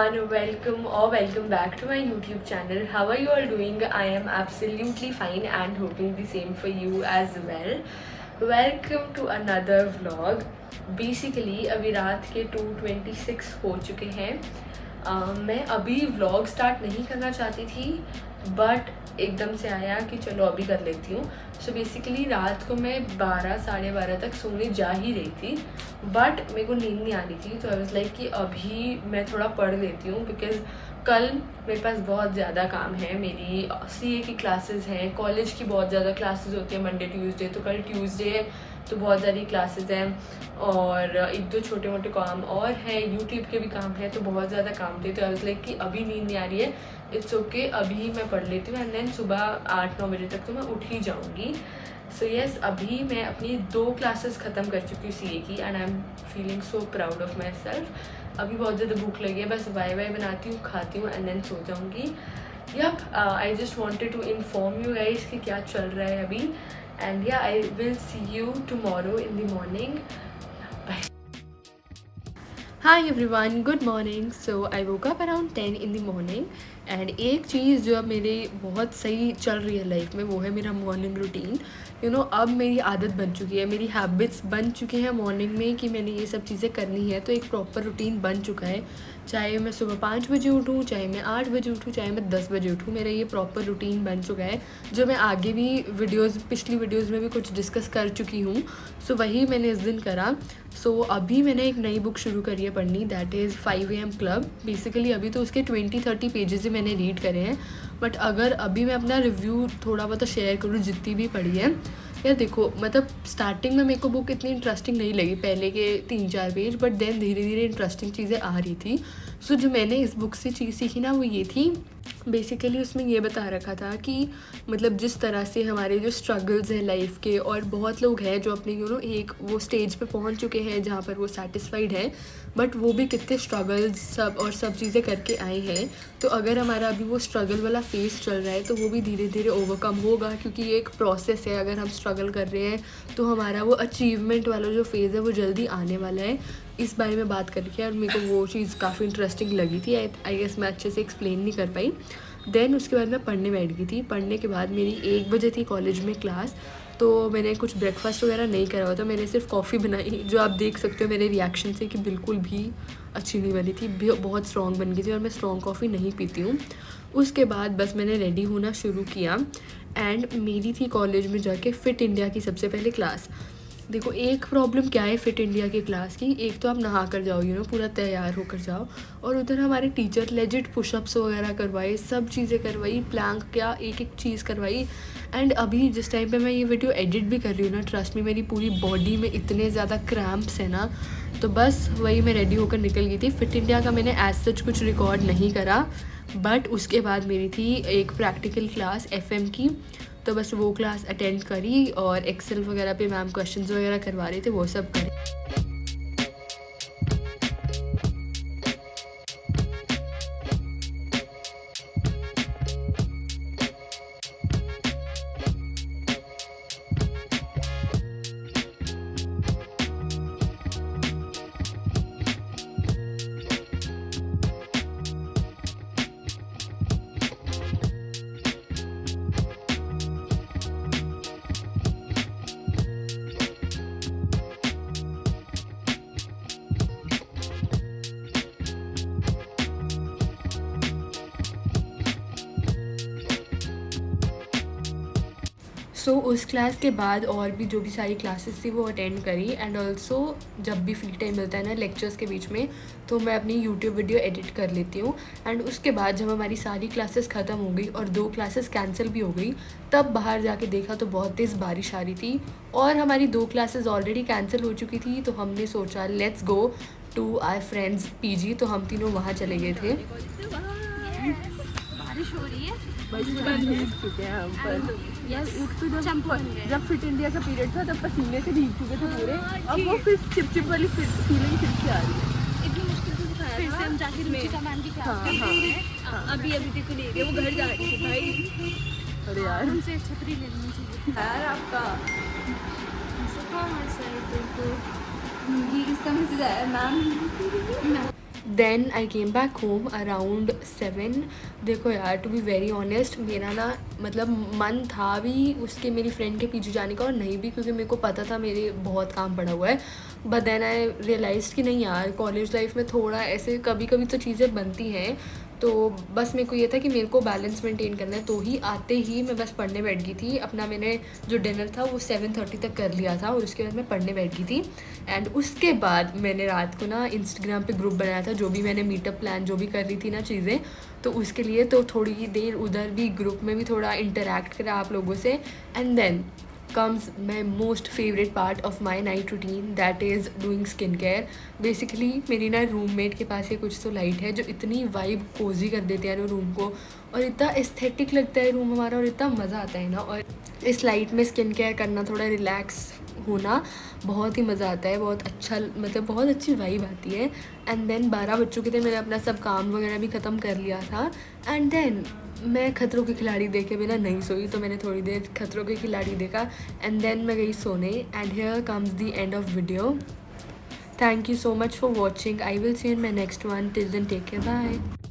everyone, welcome back to my YouTube channel. How are you all doing? I am absolutely fine and hoping the same for you as well. Welcome to another vlog. Basically अभी रात के 2:26 हो चुके हैं. मैं अभी vlog start नहीं करना चाहती थी बट एकदम से आया कि चलो अभी कर लेती हूँ. सो बेसिकली रात को मैं 12-12:30 तक सोने जा ही रही थी बट मेरे को नींद नहीं आ रही थी. तो आई वाज लाइक कि अभी मैं थोड़ा पढ़ लेती हूँ बिकॉज़ कल मेरे पास बहुत ज़्यादा काम है. मेरी CA की क्लासेस हैं, कॉलेज की बहुत ज़्यादा क्लासेस होती हैं मंडे ट्यूसडे. तो कल ट्यूसडे है तो बहुत सारी क्लासेस हैं और एक दो छोटे मोटे काम और हैं, यूट्यूब के भी काम है. तो बहुत ज़्यादा काम थे. तो आई वाज लाइक कि अभी नींद नहीं आ रही है, इट्स ओके अभी मैं पढ़ लेती हूँ एंड देन सुबह 8-9 बजे तक तो मैं उठ ही जाऊँगी. सो येस, अभी मैं अपनी 2 क्लासेस ख़त्म कर चुकी हूँ CA की and I am feeling so proud of my self. अभी बहुत ज़्यादा भूख लगी है, बस वाई बनाती हूँ, खाती हूँ एंड देन सो जाऊँगी. Yup, I just wanted to inform you guys कि क्या चल रहा है अभी. And yeah I will see you tomorrow in the morning. Bye. Hi everyone, good morning. So I woke up around 10 in the morning and एक चीज़ जो अब मेरे बहुत सही चल रही है लाइफ में वो है मेरा मॉर्निंग रूटीन. अब मेरी आदत बन चुकी है, मेरी हैबिट्स बन चुके हैं मॉर्निंग में कि मैंने ये सब चीज़ें करनी है. तो एक प्रॉपर रूटीन बन चुका है. चाहे मैं सुबह 5 बजे उठूँ, चाहे मैं 8 बजे उठूँ, चाहे मैं 10 बजे उठूँ, मेरा ये प्रॉपर रूटीन बन चुका है जो मैं आगे भी पिछली वीडियोज़ में भी कुछ डिस्कस कर चुकी हूँ. सो वही मैंने इस दिन करा. सो अभी मैंने एक नई बुक शुरू करी है पढ़नी, that is 5 AM club. Basically अभी तो उसके 20-30 पेजेस ही मैंने रीड करे हैं बट अगर अभी मैं अपना रिव्यू थोड़ा बहुत शेयर करूँ जितनी भी पढ़ी है. यार देखो, मतलब स्टार्टिंग में मेरे को बुक इतनी इंटरेस्टिंग नहीं लगी, पहले के 3-4 पेज, बट देन धीरे धीरे इंटरेस्टिंग चीज़ें आ रही थी. सो जो मैंने इस बुक से चीज़ सीखी ना वो ये थी, बेसिकली उसमें ये बता रखा था कि मतलब जिस तरह से हमारे जो स्ट्रगल्स हैं लाइफ के, और बहुत लोग हैं जो अपने एक वो स्टेज पे पहुंच चुके हैं जहाँ पर वो सेटिस्फाइड हैं बट वो भी कितने स्ट्रगल्स सब चीज़ें करके आए हैं. तो अगर हमारा अभी वो स्ट्रगल वाला फेज़ चल रहा है तो वो भी धीरे धीरे ओवरकम होगा क्योंकि ये एक प्रोसेस है. अगर हम स्ट्रगल कर रहे हैं तो हमारा वो अचीवमेंट वाला जो फेज़ है वो जल्दी आने वाला है. इस बारे में बात करके और मेरे को वो चीज़ काफ़ी इंटरेस्टिंग लगी थी. आई गेस मैं अच्छे से एक्सप्लेन नहीं कर पाई. देन उसके बाद मैं पढ़ने बैठ गई थी. पढ़ने के बाद मेरी 1 बजे थी कॉलेज में क्लास. तो मैंने कुछ ब्रेकफास्ट वगैरह नहीं करा हुआ था, मैंने सिर्फ कॉफ़ी बनाई जो आप देख सकते हो मेरे रिएक्शन से कि बिल्कुल भी अच्छी नहीं बनी थी, बहुत स्ट्रॉन्ग बन गई थी और मैं स्ट्रॉन्ग कॉफ़ी नहीं पीती हूँ. उसके बाद बस मैंने रेडी होना शुरू किया एंड मेरी थी कॉलेज में जाके फ़िट इंडिया की सबसे पहले क्लास. देखो, एक प्रॉब्लम क्या है फ़िट इंडिया की क्लास की, एक तो आप नहा कर जाओ पूरा तैयार होकर जाओ, और उधर हमारे टीचर लेजिट पुशअप्स वगैरह करवाई, सब चीज़ें करवाई, प्लैंक क्या एक चीज़ करवाई. एंड अभी जिस टाइम पे मैं ये वीडियो एडिट भी कर रही हूँ ना, ट्रस्ट में मेरी पूरी बॉडी में इतने ज़्यादा क्रैम्प्स हैं ना. तो बस वही मैं रेडी होकर निकल गई थी. फ़िट इंडिया का मैंने एज सच कुछ रिकॉर्ड नहीं करा बट उसके बाद मेरी थी एक प्रैक्टिकल क्लास FM की. तो बस वो क्लास अटेंड करी और एक्सेल वगैरह पे मैम क्वेश्चंस वगैरह करवा रहे थे, वो सब करे. सो उस क्लास के बाद और भी जो भी सारी क्लासेस थी वो अटेंड करी. एंड ऑल्सो जब भी फ्री टाइम मिलता है ना लेक्चर्स के बीच में तो मैं अपनी यूट्यूब वीडियो एडिट कर लेती हूँ. एंड उसके बाद जब हमारी सारी क्लासेस ख़त्म हो गई और 2 क्लासेस कैंसिल भी हो गई, तब बाहर जाके देखा तो बहुत तेज़ बारिश आ रही थी और हमारी 2 क्लासेस ऑलरेडी कैंसिल हो चुकी थी. तो हमने सोचा let's go to our friends PG. तो हम तीनों वहाँ चले गए थे. बारिश हो रही है, भीग चुके हैं हम पर. जब फिट इंडिया का पीरियड था तब पसीने से भीग चुके थे पूरे. अब वो फिर चिपचिप वाली फीलिंग फिर से आ रही है. इतनी मुश्किल से सिखाया फिर से हम जाके रुचिका मैम की क्लास कर रहे हैं. अभी देखो ले रही है, वो घर जा रही थी भाई. अरे यार, उनसे छतरी ले लेनी चाहिए यार आपका. हाँ सर, तो ये इसका मैसेज आया ma'am. Then I came back home around 7। देखो यार, टू बी वेरी ऑनेस्ट, मेरा ना मतलब मन था भी उसके मेरी फ्रेंड के पीछे जाने का और नहीं भी, क्योंकि मेरे को पता था मेरे बहुत काम पड़ा हुआ है। बट देन आई रियलाइज़ कि नहीं यार, कॉलेज लाइफ में थोड़ा ऐसे कभी कभी तो चीज़ें बनती हैं। तो बस मेरे को ये था कि मेरे को बैलेंस मेंटेन करना है, तो ही आते ही मैं बस पढ़ने बैठ गई थी। अपना मैंने जो डिनर था वो 7:30 तक कर लिया था और उसके बाद मैं पढ़ने बैठ गई थी। एंड उसके बाद मैंने रात को ना इंस्टाग्राम पे ग्रुप बनाया था, जो भी मैंने मीटअप प्लान जो भी कर रही थी ना चीज़ें, तो उसके लिए तो थोड़ी देर उधर भी ग्रुप में भी थोड़ा इंटरेक्ट करा आप लोगों से। And then comes my most favorite part of my night routine, that is doing skincare. Basically मेरी ना रूममेट के पास ये कुछ तो लाइट है जो इतनी वाइब कोजी कर देते हैं ना रूम को, और इतना एस्थेटिक लगता है रूम हमारा, और इतना मज़ा आता है ना। और इस लाइट में स्किन केयर करना, थोड़ा रिलैक्स होना, बहुत ही मज़ा आता है, बहुत अच्छा, मतलब बहुत अच्छी वाइब आती है। एंड देन 12 बज चुके थे, मैंने अपना सब काम वगैरह भी ख़त्म कर लिया था। एंड देन मैं खतरों के खिलाड़ी देखे बिना नहीं सोई, तो मैंने थोड़ी देर खतरों के खिलाड़ी देखा एंड देन मैं गई सोने। And here comes the end of video. Thank you so much for watching. I will see in my next one. Till then take care, bye.